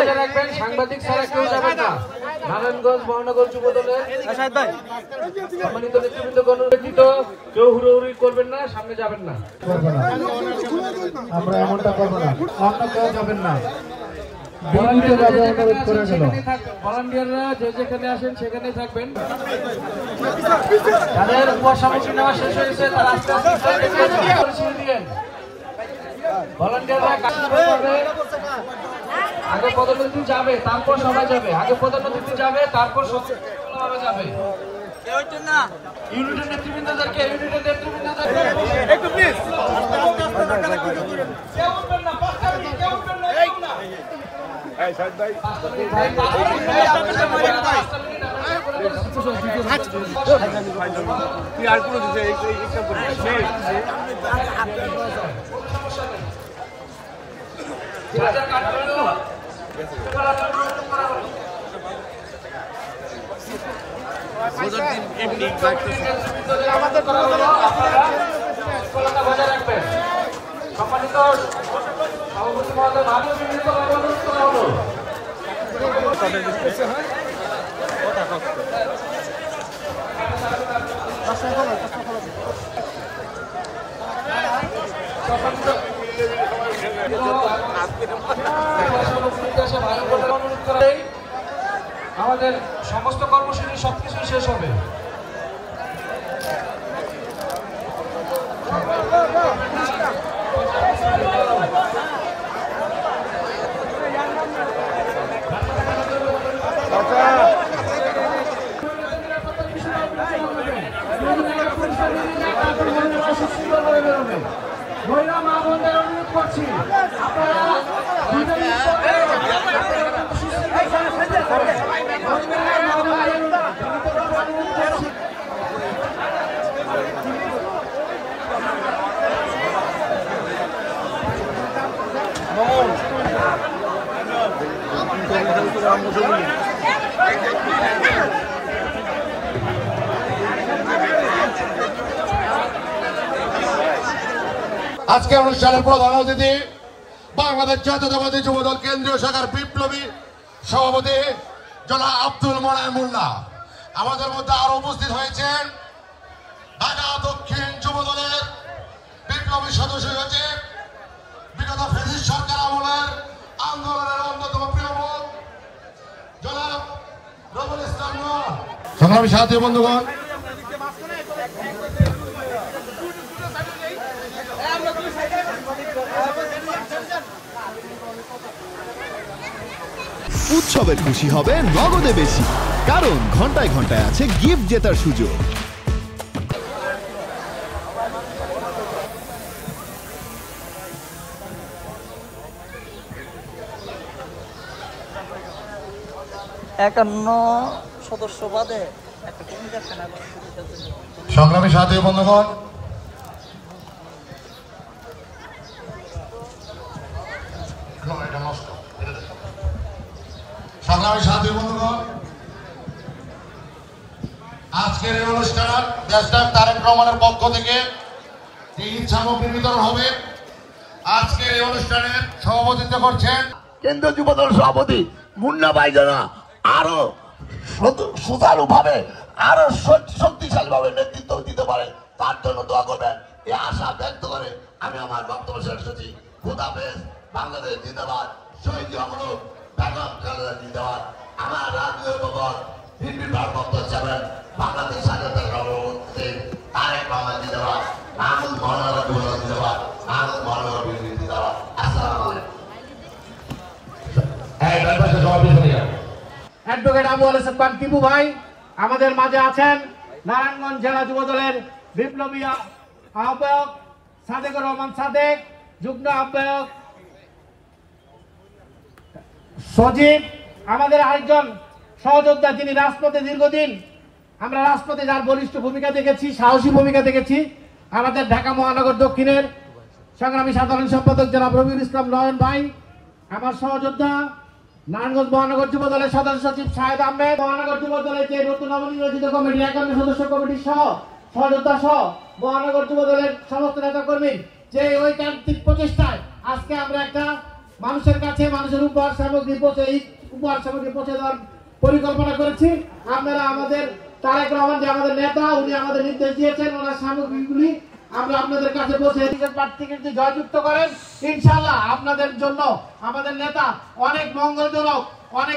বজায় রাখবেন, সাংবাদিক ছাড়া কেউ যাবেন না। নারায়ণগঞ্জ মহানগর যুব দলের সম্মানিত নেতৃবৃন্দ গণনেতৃত্ব, কেউ হুড়োহুড়ি করবেন না, সামনে যাবেন না। আমরা এমনটা করবো না, অন্য কেউ যাবেন না। ভলান্টিয়াররা যে যেখানে আসেন সেখানে থাকবেন। যাদের উপসামগ্রী নেওয়া শেষ হয়েছে তারা আস্তে আস্তে দিয়েন। ভলান্টিয়াররা কাজ করবে, আগে পদোন্নতি যাবে তারপর সবাই যাবে, আগে পদোন্নতি যাবে তারপর সবাই যাবে। ইউনিটের নেতৃবৃন্দদেরকে একটু প্লিজ বজায় রাখবেন। সম্মানিত সভাপতি মহোদয়, ভারতীয় বিভিন্ন অনুরোধ করা হলো। আমাদের সমস্ত কর্মসূচি সবকিছু শেষ হবে। মহিলা মা বোনদের অনুরোধ করছি, আপনারা আজকে অনুষ্ঠানের প্রধান অতিথি বাংলাদেশ জাতীয়তাবাদী যুবদল কেন্দ্রীয় শাখার বিপ্লবী সভাপতি জনাব আব্দুল মোনায়েম মোল্লা। আমাদের মধ্যে আরো উপস্থিত হয়েছেন ঢাকা দক্ষিণ যুবদলের বিপ্লবী সদস্য সচিব, বিগত ফ্যাসিস্ট সরকার আমলের আন্দোলনের অন্যতম প্রিয় মুখ জনাব রবুল ইসলাম। সংগ্রামী সাথী বন্ধুগণ, উৎসবের খুশি হবে নগদে বেশি, কারণ ঘন্টায় ঘন্টায় আছে গিফট জেতার সুযোগ। সদস্য বাদে একটা কমিটি আছে না। সংগ্রামী সাথী বন্ধুগণ, সংগ্রামী সাথী বন্ধুগণ, আজকের এই অনুষ্ঠান দেশনায়ক তারেক রহমানের পক্ষ থেকে ঈদ সামগ্রী বিতরণ হবে। আজকের এই অনুষ্ঠানে সভাপতিত্ব করছেন কেন্দ্রীয় যুবদল সভাপতি মুন্না ভাইজানা আরো সুচারু ভাবে আরো শক্তিশালী ভাবে নেতৃত্ব দিতে পারে, তার জন্য দোয়া করবেন এই আশা ব্যক্ত করে আমি আমার বক্তব্য শেষ করছি। খোদা হাফেজ। বাংলাদেশ জিন্দাবাদ। শহীদ আমরুল বেগম খালেদা জিন্দাবাদ। আমার রাজনীতির খবর ভিপি ভারপ্রাপ্ত চেয়ারম্যান বাংলাদেশ স্বাধীনতা সভাপতি তারেক রহমান জিন্দাবাদ। মাহমুদ মহানগর যুবদল জিন্দাবাদ। মাহমুদ মহানগর বিএনপি জিন্দাবাদ। আসসালামু আলাইকুম। অ্যাডভোকেট আবু আল হাসান খান টিপু ভাই আমাদের মাঝে আছেন। নারায়ণগঞ্জ জেলা যুবদলের বিপ্লবী আহ্বায়ক সাদেকুর রহমান সাদেক, যুগ্ম আহ্বায়ক সজীব, আমাদের আরেকজন সহযোদ্ধা যিনি রাজপথে দীর্ঘদিন, আমরা রাজপথে যার বলিষ্ঠ ভূমিকা দেখেছি, সাহসী ভূমিকা দেখেছি, আমাদের ঢাকা মহানগর দক্ষিণের সংগ্রামী সাধারণ সম্পাদক জনাব রবিউল ইসলাম নয়ন ভাই, আমার সহযোদ্ধা নারায়ণগঞ্জ মহানগর যুব দলের সদস্য সচিব শাহেদ আহমেদ, মহানগর যুব দলের যে নতুন নবনির্বাচিত কমিটি 51 সদস্য কমিটি সহ সহযোদ্ধা সহ মহানগর যুব দলের সমস্ত নেতা কর্মী যে ঐকান্তিক প্রচেষ্টায় আজকে আমরা একটা মানুষের কাছে মানুষের উপহার সামগ্রী পৌঁছে দেওয়ার পরিকল্পনা করেছি। আপনারা আমাদের তারেক রহমান যে আমাদের নেতা, উনি আমাদের নির্দেশ দিয়েছেন, ওনার সামগ্রীগুলি আমরা আপনাদের কাছে পৌঁছে প্রার্থীকে যদি জয়যুক্ত করেন, ইনশাআল্লাহ আপনাদের জন্য আমাদের নেতা অনেক মঙ্গলজনক, অনেক